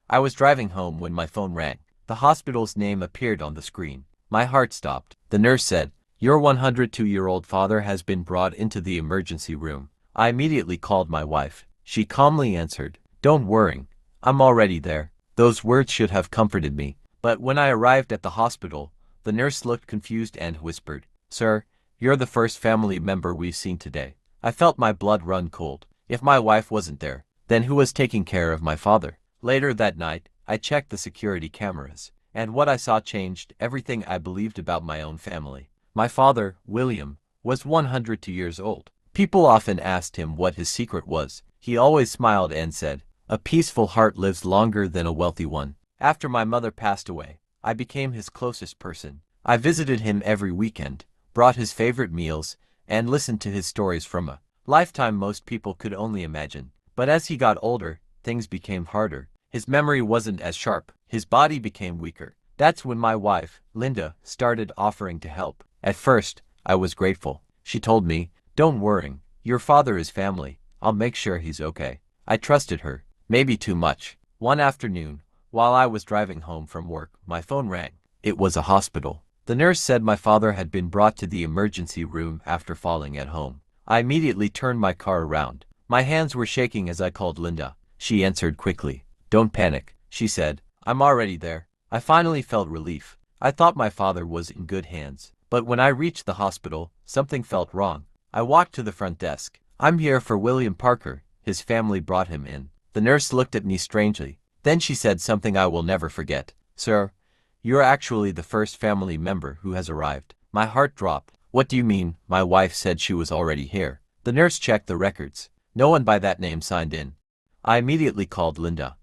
I was driving home when my phone rang. The hospital's name appeared on the screen. My heart stopped. The nurse said, "Your 102-year-old father has been brought into the emergency room." I immediately called my wife. She calmly answered, "Don't worry, I'm already there." Those words should have comforted me. But when I arrived at the hospital, the nurse looked confused and whispered, "Sir, you're the first family member we've seen today." I felt my blood run cold. If my wife wasn't there, then who was taking care of my father? Later that night, I checked the security cameras, and what I saw changed everything I believed about my own family. My father, William, was 102 years old. People often asked him what his secret was. He always smiled and said, "A peaceful heart lives longer than a wealthy one." After my mother passed away, I became his closest person. I visited him every weekend, brought his favorite meals, and listened to his stories from a lifetime most people could only imagine. But as he got older, things became harder. His memory wasn't as sharp. His body became weaker. That's when my wife, Linda, started offering to help. At first, I was grateful. She told me, "Don't worry, your father is family. I'll make sure he's okay." I trusted her, maybe too much. One afternoon, while I was driving home from work, my phone rang. It was a hospital. The nurse said my father had been brought to the emergency room after falling at home. I immediately turned my car around. My hands were shaking as I called Linda. She answered quickly. "Don't panic," she said. "I'm already there." I finally felt relief. I thought my father was in good hands. But when I reached the hospital, something felt wrong. I walked to the front desk. "I'm here for William Parker. His family brought him in." The nurse looked at me strangely. Then she said something I will never forget. "Sir, you're actually the first family member who has arrived." My heart dropped. "What do you mean?" My wife said she was already here. The nurse checked the records. No one by that name signed in. I immediately called Linda.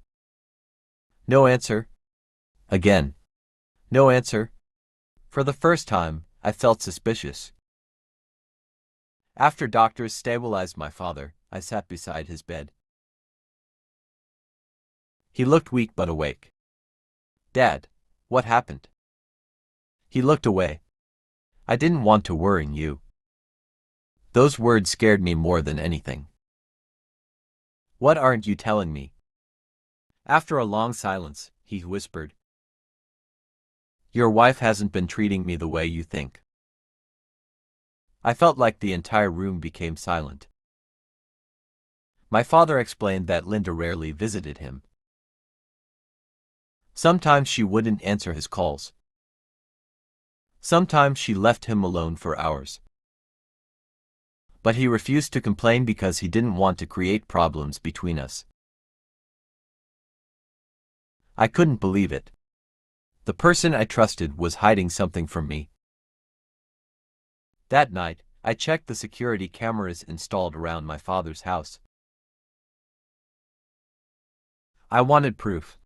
No answer. Again. No answer. For the first time, I felt suspicious. After doctors stabilized my father, I sat beside his bed. He looked weak but awake. "Dad, what happened?" He looked away. "I didn't want to worry you." Those words scared me more than anything. "What aren't you telling me?" After a long silence, he whispered, "Your wife hasn't been treating me the way you think." I felt like the entire room became silent. My father explained that Linda rarely visited him. Sometimes she wouldn't answer his calls. Sometimes she left him alone for hours. But he refused to complain because he didn't want to create problems between us. I couldn't believe it. The person I trusted was hiding something from me. That night, I checked the security cameras installed around my father's house. I wanted proof.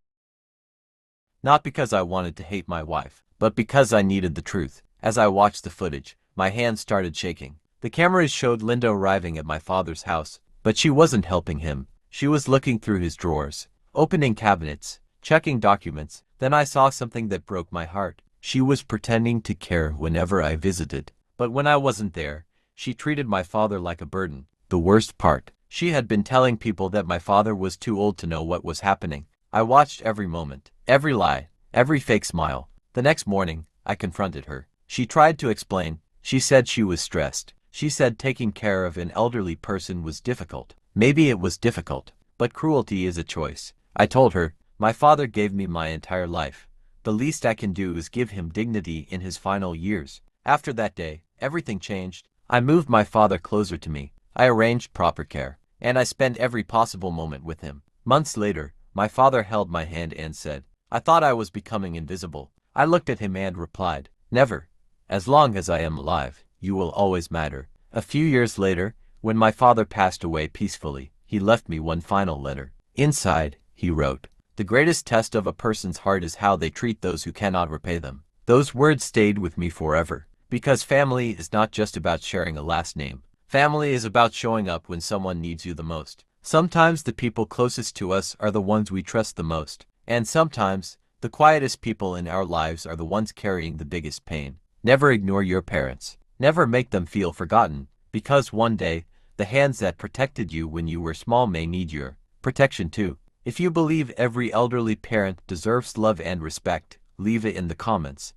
Not because I wanted to hate my wife, but because I needed the truth. As I watched the footage, my hands started shaking. The cameras showed Linda arriving at my father's house, but she wasn't helping him. She was looking through his drawers, opening cabinets, checking documents. Then I saw something that broke my heart. She was pretending to care whenever I visited. But when I wasn't there, she treated my father like a burden. The worst part, she had been telling people that my father was too old to know what was happening. I watched every moment, every lie, every fake smile. The next morning, I confronted her. She tried to explain. She said she was stressed. She said taking care of an elderly person was difficult. Maybe it was difficult, but cruelty is a choice. I told her, my father gave me my entire life. The least I can do is give him dignity in his final years. After that day, everything changed. I moved my father closer to me. I arranged proper care, and I spent every possible moment with him. Months later, my father held my hand and said, "I thought I was becoming invisible." I looked at him and replied, "Never. As long as I am alive, you will always matter." A few years later, when my father passed away peacefully, he left me one final letter. Inside, he wrote, "The greatest test of a person's heart is how they treat those who cannot repay them." Those words stayed with me forever, because family is not just about sharing a last name. Family is about showing up when someone needs you the most. Sometimes the people closest to us are the ones we trust the most, and sometimes the quietest people in our lives are the ones carrying the biggest pain. Never ignore your parents. Never make them feel forgotten, because one day, the hands that protected you when you were small may need your protection too. If you believe every elderly parent deserves love and respect, leave it in the comments.